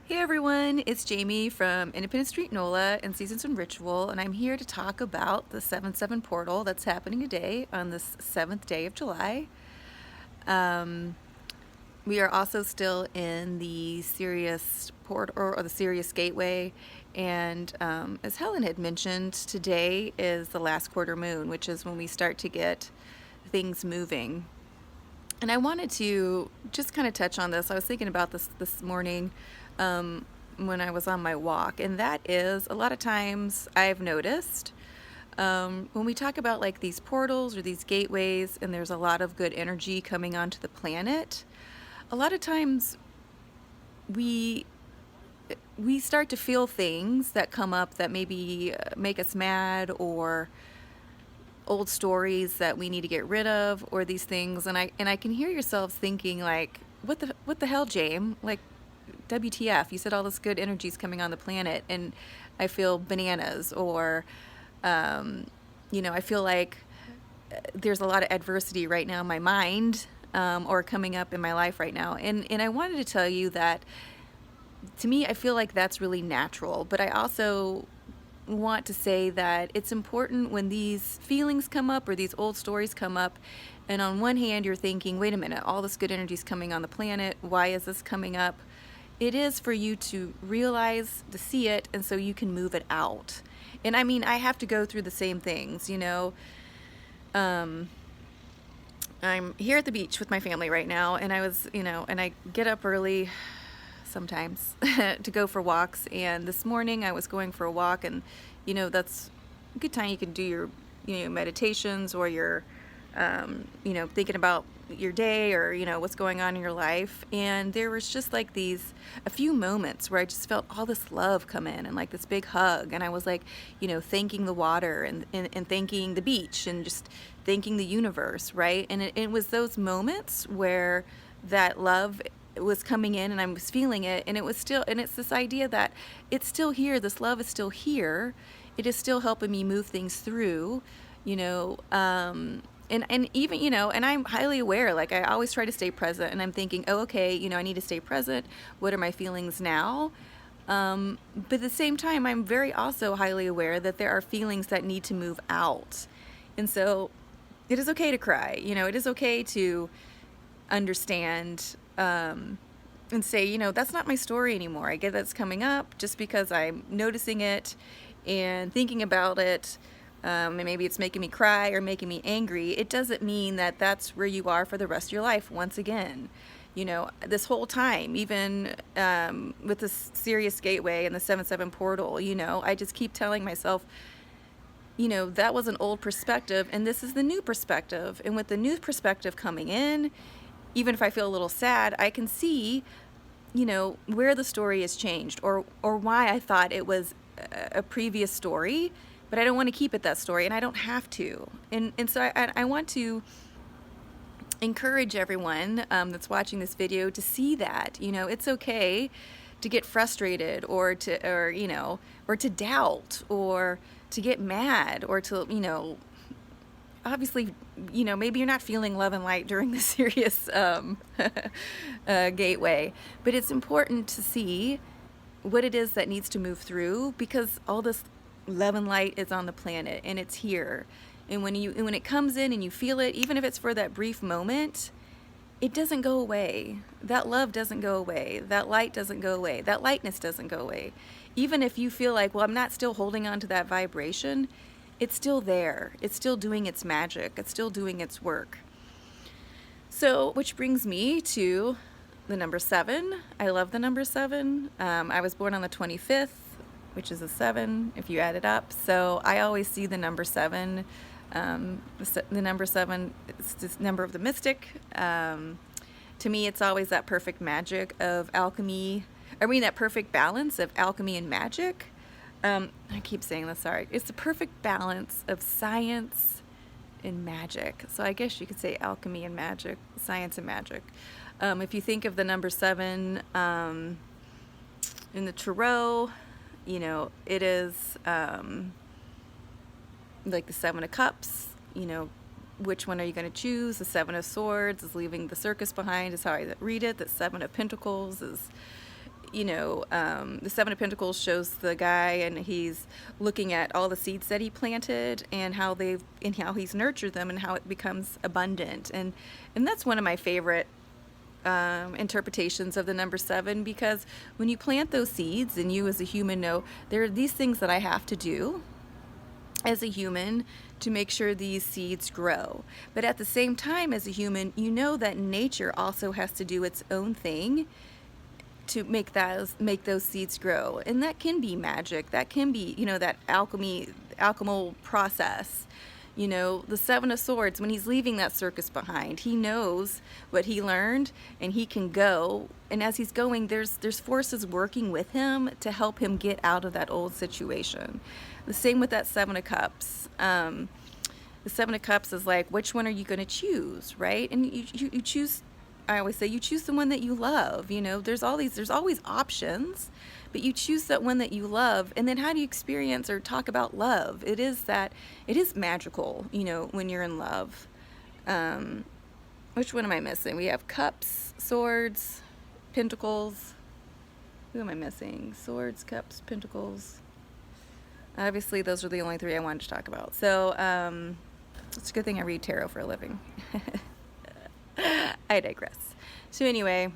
Hey everyone, it's Jamie from Independent Street NOLA and Seasons and Ritual, and I'm here to talk about the 7/7 portal that's happening today on this 7th day of July. We are also still in the Sirius portal or the Sirius Gateway, and as Helen had mentioned, today is the last quarter moon, which is when we start to get things moving. And I wanted to just kind of touch on this. I was thinking about this morning when I was on my walk, and that is a lot of times I've noticed when we talk about like these portals or these gateways, and there's a lot of good energy coming onto the planet. A lot of times we start to feel things that come up that maybe make us mad, or old stories that we need to get rid of, or these things, and I can hear yourselves thinking like, what the hell, James? Like, WTF, you said all this good energy is coming on the planet and I feel bananas, or I feel like there's a lot of adversity right now in my mind, or coming up in my life right now, and I wanted to tell you that to me I feel like that's really natural, but I also want to say that it's important when these feelings come up or these old stories come up, and on one hand you're thinking, wait a minute, all this good energy is coming on the planet, why is this coming up? It is for you to realize, to see it, and so you can move it out. And I mean, I have to go through the same things, I'm here at the beach with my family right now, and and I get up early sometimes to go for walks, and this morning I was going for a walk, and that's a good time you can do your meditations, or your thinking about your day, or what's going on in your life. And there was just like a few moments where I just felt all this love come in, and like this big hug, and I was like thanking the water, and thanking the beach, and just thanking the universe, right? And it was those moments where that love was coming in, and I was feeling it, and it's this idea that it's still here, this love is still here, it is still helping me move things through, and even and I'm highly aware, like I always try to stay present, and I'm thinking, oh, okay, I need to stay present, what are my feelings now? But at the same time, I'm very also highly aware that there are feelings that need to move out, and so it is okay to cry, it is okay to understand, and say, that's not my story anymore. I get that's coming up just because I'm noticing it and thinking about it, and maybe it's making me cry or making me angry. It doesn't mean that that's where you are for the rest of your life. Once again, this whole time, even with the Sirius Gateway and the 7/7 portal, I just keep telling myself, that was an old perspective, and this is the new perspective. And with the new perspective coming in, even if I feel a little sad, I can see, where the story has changed, or why I thought it was a previous story, but I don't want to keep it that story, and I don't have to. And so I want to encourage everyone that's watching this video to see that, it's okay to get frustrated, or to doubt, or to get mad, or to, obviously, maybe you're not feeling love and light during the Sirius gateway, but it's important to see what it is that needs to move through, because all this love and light is on the planet, and it's here. And when it comes in and you feel it, even if it's for that brief moment, it doesn't go away. That love doesn't go away. That light doesn't go away. That lightness doesn't go away. Even if you feel like, well, I'm not still holding on to that vibration, it's still there. It's still doing its magic. It's still doing its work. So, which brings me to the number 7. I love the number 7. I was born on the 25th, which is a 7 if you add it up. So I always see the number 7. The number 7 is this number of the mystic. To me, it's always that perfect magic of alchemy. That perfect balance of alchemy and magic. I keep saying this, sorry. It's the perfect balance of science and magic. So I guess you could say alchemy and magic, science and magic. If you think of the number 7 in the tarot, it is like the 7 of Cups. Which one are you going to choose? The 7 of Swords is leaving the circus behind, is how I read it. The 7 of Pentacles is the Seven of Pentacles shows the guy, and he's looking at all the seeds that he planted and how he's nurtured them and how it becomes abundant. And that's one of my favorite interpretations of the number 7, because when you plant those seeds, and you as a human know there are these things that I have to do as a human to make sure these seeds grow. But at the same time, as a human, you know that nature also has to do its own thing to make those seeds grow. And that can be magic. That can be, that alchemical process. The Seven of Swords, when he's leaving that circus behind, he knows what he learned, and he can go. And as he's going, there's forces working with him to help him get out of that old situation. The same with that Seven of Cups. The Seven of Cups is like, which one are you going to choose, right? And you choose. I always say you choose the one that you love. There's always options, but you choose that one that you love. And then how do you experience or talk about love? It is magical, when you're in love. Which one am I missing? We have Cups, Swords, Pentacles. Who am I missing? Swords, Cups, Pentacles. Obviously, those are the only 3 I wanted to talk about. So, it's a good thing I read tarot for a living. I digress. So anyway,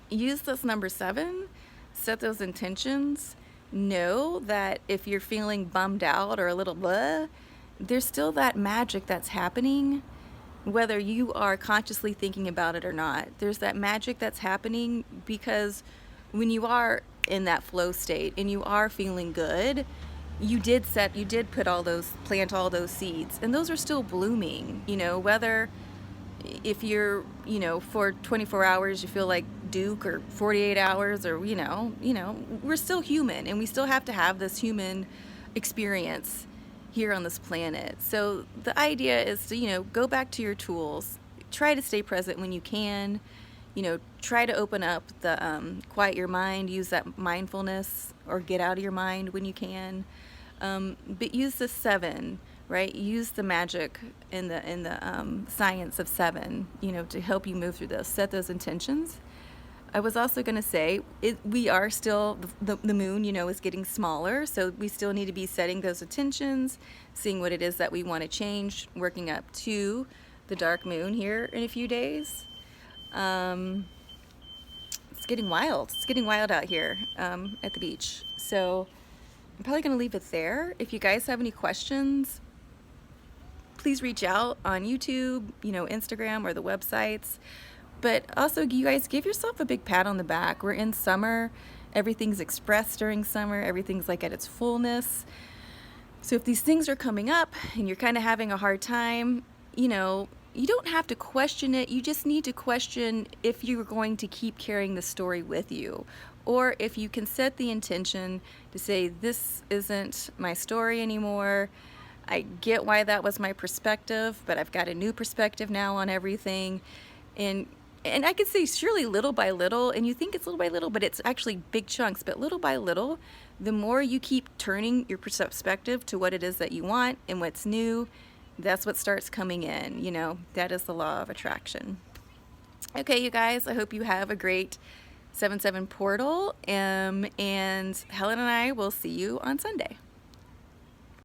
use this number 7, set those intentions. Know that if you're feeling bummed out or a little blah, there's still that magic that's happening, whether you are consciously thinking about it or not. There's that magic that's happening, because when you are in that flow state and you are feeling good, you did plant all those seeds, and those are still blooming, whether if you're, for 24 hours you feel like Duke, or 48 hours, or, we're still human, and we still have to have this human experience here on this planet. So the idea is to, go back to your tools, try to stay present when you can, try to open up the, quiet your mind, use that mindfulness, or get out of your mind when you can. But use the 7, right? Use the magic in the science of 7, to help you move through this. Set those intentions. I was also going to say, we are still, the moon, is getting smaller, so we still need to be setting those intentions, seeing what it is that we want to change, working up to the dark moon here in a few days. It's getting wild. It's getting wild out here at the beach. So I'm probably going to leave it there. If you guys have any questions, please reach out on YouTube, Instagram, or the websites. But also, you guys, give yourself a big pat on the back. We're in summer. Everything's expressed during summer. Everything's like at its fullness. So if these things are coming up and you're kind of having a hard time, you don't have to question it. You just need to question if you're going to keep carrying the story with you. Or if you can set the intention to say, this isn't my story anymore. I get why that was my perspective, but I've got a new perspective now on everything. And I could say, surely little by little, and you think it's little by little, but it's actually big chunks. But little by little, the more you keep turning your perspective to what it is that you want and what's new, that's what starts coming in. That is the law of attraction. Okay, you guys, I hope you have a great 7/7 portal, and Helen and I will see you on Sunday.